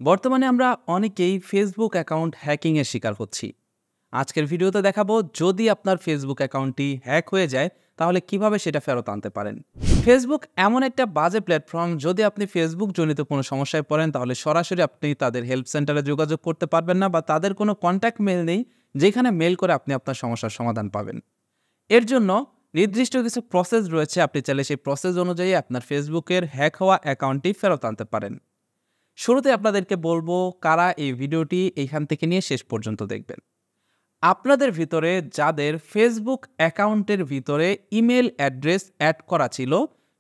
বর্তমানে আমরা অনেকেই ফেসবুক অ্যাকাউন্ট হ্যাকিং এর শিকার হচ্ছি। আজকের ভিডিওতে দেখাবো যদি আপনার ফেসবুক অ্যাকাউন্টটি হ্যাক হয়ে যায় তাহলে কিভাবে সেটা ফেরত আনতে পারেন। ফেসবুক এমন একটা বাজে প্ল্যাটফর্ম, যদি আপনি ফেসবুক জনিত কোনো সমস্যায় পড়েন তাহলে সরাসরি আপনি তাদের হেল্প সেন্টারে যোগাযোগ করতে পারবেন না, বা তাদের কোনো কন্ট্যাক্ট মেল নেই যেখানে মেল করে আপনি আপনার সমস্যার সমাধান পাবেন। এর জন্য নির্দিষ্ট কিছু প্রসেস রয়েছে, আপনি চাইলে সেই প্রসেস অনুযায়ী আপনার ফেসবুকের হ্যাক হওয়া অ্যাকাউন্টটি ফেরত আনতে পারেন। শুরুতে আপনাদেরকে বলবো কারা এই ভিডিওটি এইখান থেকে নিয়ে শেষ পর্যন্ত দেখবেন। আপনাদের ভিতরে যাদের ফেসবুক অ্যাকাউন্টের ভিতরে ইমেল অ্যাড্রেস অ্যাড করা ছিল,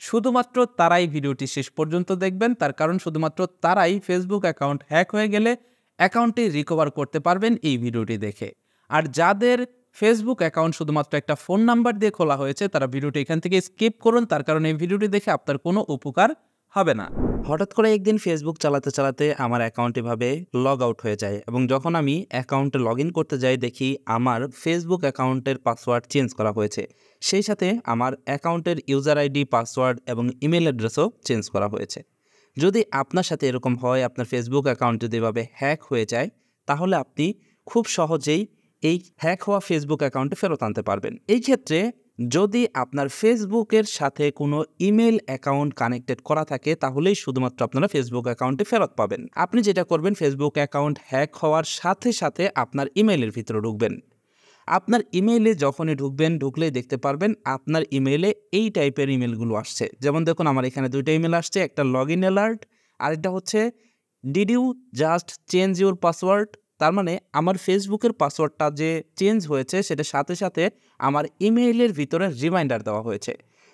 শুধুমাত্র তারাই ভিডিওটি শেষ পর্যন্ত দেখবেন। তার কারণ শুধুমাত্র তারাই ফেসবুক অ্যাকাউন্ট হ্যাক হয়ে গেলে অ্যাকাউন্টটি রিকভার করতে পারবেন এই ভিডিওটি দেখে। আর যাদের ফেসবুক অ্যাকাউন্ট শুধুমাত্র একটা ফোন নাম্বার দিয়ে খোলা হয়েছে, তারা ভিডিওটি এখান থেকে স্কিপ করুন, তার কারণ এই ভিডিওটি দেখে আপনার কোনো উপকার হবে না। হঠাৎ করে একদিন ফেসবুক চালাতে চালাতে আমার অ্যাকাউন্ট এভাবে লগ আউট হয়ে যায়, এবং যখন আমি অ্যাকাউন্টে লগ ইন করতে যাই দেখি আমার ফেসবুক অ্যাকাউন্টের পাসওয়ার্ড চেঞ্জ করা হয়েছে। সেই সাথে আমার অ্যাকাউন্টের ইউজার আইডি, পাসওয়ার্ড এবং ইমেল অ্যাড্রেসও চেঞ্জ করা হয়েছে। যদি আপনার সাথে এরকম হয়, আপনার ফেসবুক অ্যাকাউন্ট যদি এভাবে হ্যাক হয়ে যায়, তাহলে আপনি খুব সহজেই এই হ্যাক হওয়া ফেসবুক অ্যাকাউন্টে ফেরত আনতে পারবেন। এই ক্ষেত্রে যদি আপনার ফেসবুকের সাথে কোনো ইমেল অ্যাকাউন্ট কানেক্টেড করা থাকে, তাহলেই শুধুমাত্র আপনারা ফেসবুক অ্যাকাউন্টে ফেরত পাবেন। আপনি যেটা করবেন, ফেসবুক অ্যাকাউন্ট হ্যাক হওয়ার সাথে সাথে আপনার ইমেইলের ভিতরে ঢুকবেন। আপনার ইমেইলে যখনই ঢুকবেন, ঢুকলেই দেখতে পারবেন আপনার ইমেইলে এই টাইপের ইমেলগুলো আসছে। যেমন দেখুন, আমার এখানে দুইটা ইমেল আসছে, একটা লগ ইন অ্যালার্ট, আরেকটা হচ্ছে did you just change your password. তার মানে আমার ফেসবুকের পাসওয়ার্ডটা যে চেঞ্জ হয়েছে, সেটার সাথে সাথে আমার ইমেইলের ভিতরে রিমাইন্ডার দেওয়া হয়েছে।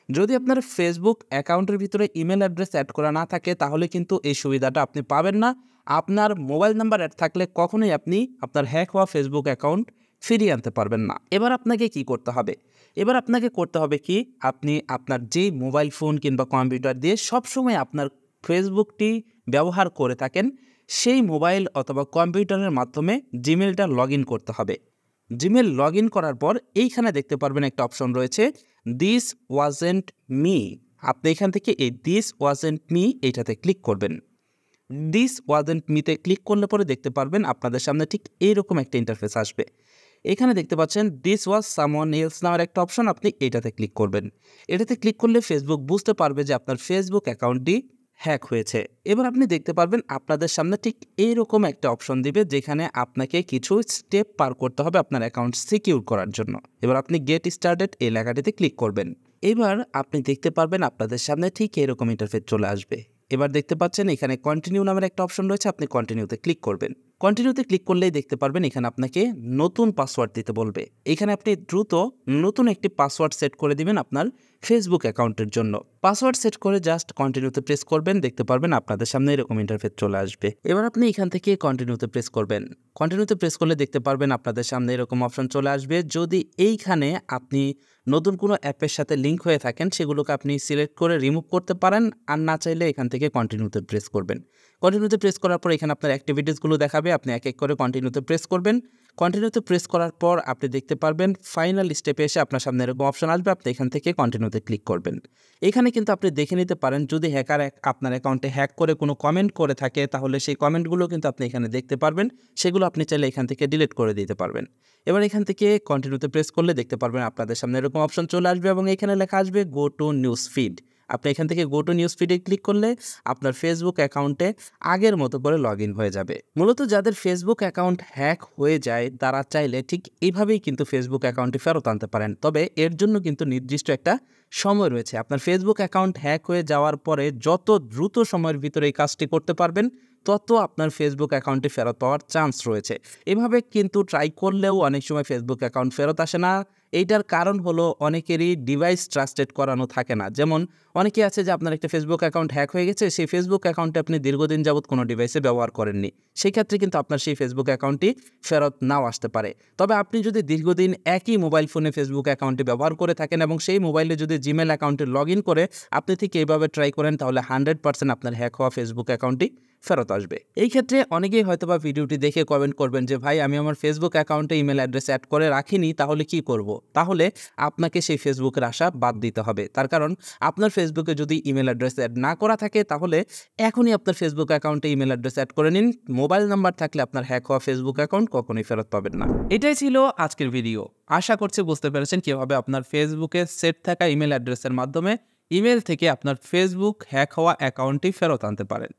যদি আপনার ফেসবুক অ্যাকাউন্টের ভিতরে ইমেল অ্যাড্রেস অ্যাড করা না থাকে, তাহলে কিন্তু এই সুবিধাটা আপনি পাবেন না। আপনার মোবাইল নাম্বার অ্যাড থাকলে কখনোই আপনি আপনার হ্যাক হওয়া ফেসবুক অ্যাকাউন্ট ফিরিয়ে আনতে পারবেন না। এবার আপনাকে কি করতে হবে? এবার আপনাকে করতে হবে কি, আপনি আপনার যেই মোবাইল ফোন কিংবা কম্পিউটার দিয়ে সবসময় আপনার ফেসবুকটি ব্যবহার করে থাকেন, সেই মোবাইল অথবা কম্পিউটারের মাধ্যমে জিমেলটা লগ ইন করতে হবে। জিমেল লগ ইন করার পর এইখানে দেখতে পারবেন একটা অপশন রয়েছে, দিস ওয়াজেন্ট মি। আপনি এখান থেকে এই দিস ওয়াজেন্ট মি এইটাতে ক্লিক করবেন। দিস ওয়াজেন্ট মিতে ক্লিক করলে পরে দেখতে পারবেন আপনাদের সামনে ঠিক এইরকম একটা ইন্টারফেস আসবে। এখানে দেখতে পাচ্ছেন দিস ওয়াজ সামওয়ান এলস নামের একটা অপশন, আপনি এটাতে ক্লিক করবেন। এটাতে ক্লিক করলে ফেসবুক বুঝতে পারবে যে আপনার ফেসবুক অ্যাকাউন্টটি হ্যাক হয়েছে। এবার আপনি দেখতে পারবেন আপনাদের সামনে ঠিক এইরকম একটা অপশন দিবে, যেখানে আপনাকে কিছু স্টেপ পার করতে হবে আপনার অ্যাকাউন্ট সিকিউর করার জন্য। এবার আপনি গেট স্টার্টেড এই লেখাটিতে ক্লিক করবেন। এবার আপনি দেখতে পারবেন আপনাদের সামনে ঠিক এরকম ইন্টারফেস চলে আসবে। এবার দেখতে পাচ্ছেন এখানে কন্টিনিউ নামের একটা অপশন রয়েছে, আপনি কন্টিনিউতে ক্লিক করবেন। কন্টিনিউতে ক্লিক করলেই দেখতে পারবেন এখানে আপনাকে নতুন পাসওয়ার্ড দিতে বলবে। এখানে আপনি দ্রুত নতুন একটি পাসওয়ার্ড সেট করে দিবেন আপনার ফেসবুক অ্যাকাউন্টের জন্য। পাসওয়ার্ড সেট করে জাস্ট কন্টিনিউতে প্রেস করবেন, দেখতে পারবেন আপনাদের সামনে এরকম ইন্টারফেস চলে আসবে। এবার আপনি এখান থেকে কন্টিনিউতে প্রেস করবেন। কন্টিনিউতে প্রেস করলে দেখতে পারবেন আপনাদের সামনে এরকম অপশন চলে আসবে। যদি এইখানে আপনি নতুন কোনো অ্যাপের সাথে লিঙ্ক হয়ে থাকেন, সেগুলোকে আপনি সিলেক্ট করে রিমুভ করতে পারেন, আর না চাইলে এখান থেকে কন্টিনিউতে প্রেস করবেন। কন্টিনিউতে প্রেস করার পর এখানে আপনার অ্যাক্টিভিটিসগুলো দেখাবে, আপনি এক এক করে কন্টিনিউতে প্রেস করবেন। কন্টিনিউতে প্রেস করার পর আপনি দেখতে পারবেন ফাইনাল স্টেপে এসে আপনার সামনে এরকম অপশন আসবে, আপনি এখান থেকে কন্টিনিউতে ক্লিক করবেন। এখানে কিন্তু আপনি দেখে নিতে পারেন, যদি হ্যাকার আপনার অ্যাকাউন্টে হ্যাক করে কোনো কমেন্ট করে থাকে, তাহলে সেই কমেন্টগুলো কিন্তু আপনি এখানে দেখতে পারবেন। সেগুলো আপনি চাইলে এখান থেকে ডিলিট করে দিতে পারবেন। এবার এখান থেকে কন্টিনিউতে প্রেস করলে দেখতে পারবেন আপনাদের সামনে এরকম অপশন চলে আসবে, এবং এখানে লেখা আসবে গো টু নিউজ ফিড। আপনি এখান থেকে গো টু নিউজ ফিডে ক্লিক করলে আপনার ফেসবুক অ্যাকাউন্টে আগের মতো করে লগ ইন হয়ে যাবে। মূলত যাদের ফেসবুক অ্যাকাউন্ট হ্যাক হয়ে যায়, তারা চাইলে ঠিক এইভাবেই কিন্তু ফেসবুক অ্যাকাউন্টে ফেরত আনতে পারেন। তবে এর জন্য কিন্তু নির্দিষ্ট একটা সময় রয়েছে। আপনার ফেসবুক অ্যাকাউন্ট হ্যাক হয়ে যাওয়ার পরে যত দ্রুত সময়ের ভিতরে এই কাজটি করতে পারবেন, তত আপনার ফেসবুক অ্যাকাউন্টে ফেরত পাওয়ার চান্স রয়েছে। এভাবে কিন্তু ট্রাই করলেও অনেক সময় ফেসবুক অ্যাকাউন্ট ফেরত আসে না। এইটার কারণ হলো অনেকেরই ডিভাইস ট্রাস্টেড করানো থাকে না। যেমন অনেকে আছে যে আপনার একটা ফেসবুক অ্যাকাউন্ট হ্যাক হয়ে গেছে, সেই ফেসবুক অ্যাকাউন্টে আপনি দীর্ঘদিন যাবত কোনো ডিভাইসে ব্যবহার করেননি, সেই ক্ষেত্রে কিন্তু আপনার সেই ফেসবুক অ্যাকাউন্টটি ফেরত নাও আসতে পারে। তবে আপনি যদি দীর্ঘদিন একই মোবাইল ফোনে ফেসবুক অ্যাকাউন্টটি ব্যবহার করে থাকেন, এবং সেই মোবাইলে যদি জিমেল অ্যাকাউন্টে লগ ইন করে আপনি ঠিক এইভাবে ট্রাই করেন, তাহলে 100% আপনার হ্যাক হওয়া ফেসবুক অ্যাকাউন্টটি ফেরত আসবে। এই ক্ষেত্রে অনেকেই হয়তোবা ভিডিওটি দেখে কমেন্ট করবেন যে ভাই আমি আমার ফেসবুক অ্যাকাউন্টে ইমেল অ্যাড্রেস অ্যাড করে রাখিনি, তাহলে কি করব? তাহলে আপনাকে সেই ফেসবুকের আশা বাদ দিতে হবে। তার কারণ আপনার ফেসবুকে যদি ইমেল অ্যাড্রেস অ্যাড না করা থাকে তাহলে এখনই আপনার ফেসবুক অ্যাকাউন্টে ইমেল অ্যাড্রেস অ্যাড করে নিন। মোবাইল নাম্বার থাকলে আপনার হ্যাক হওয়া ফেসবুক অ্যাকাউন্ট কখনোই ফেরত পাবেন না। এটাই ছিল আজকের ভিডিও। আশা করছি বুঝতে পেরেছেন কিভাবে আপনার ফেসবুকে সেট থাকা ইমেল অ্যাড্রেসের মাধ্যমে ইমেল থেকে আপনার ফেসবুক হ্যাক হওয়া অ্যাকাউন্টটি ফেরত আনতে পারেন।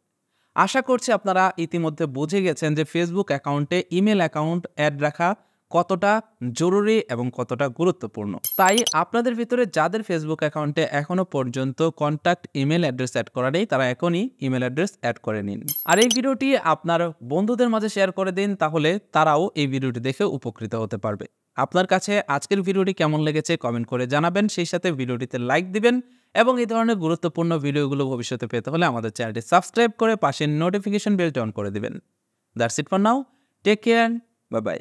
আশা করছি আপনারা ইতিমধ্যে বুঝে গেছেন যে ফেসবুক অ্যাকাউন্টে ইমেল অ্যাকাউন্ট অ্যাড রাখা কতটা জরুরি এবং কতটা গুরুত্বপূর্ণ। তাই আপনাদের ভিতরে যাদের ফেসবুক অ্যাকাউন্টে এখনো পর্যন্ত কন্ট্যাক্ট ইমেল অ্যাড্রেস অ্যাড করা নেই তারা এখনই ইমেল অ্যাড্রেস অ্যাড করে নিন। আর এই ভিডিওটি আপনার বন্ধুদের মাঝে শেয়ার করে দিন, তাহলে তারাও এই ভিডিওটি দেখে উপকৃত হতে পারবে। আপনার কাছে আজকের ভিডিওটি কেমন লেগেছে কমেন্ট করে জানাবেন, সেই সাথে ভিডিওটিতে লাইক দিবেন এবং এই ধরনের গুরুত্বপূর্ণ ভিডিওগুলো ভবিষ্যতে পেতে হলে আমাদের চ্যানেলটি সাবস্ক্রাইব করে পাশের নোটিফিকেশন বেলটি অন করে দিবেন। That's it for now, take care, bye by.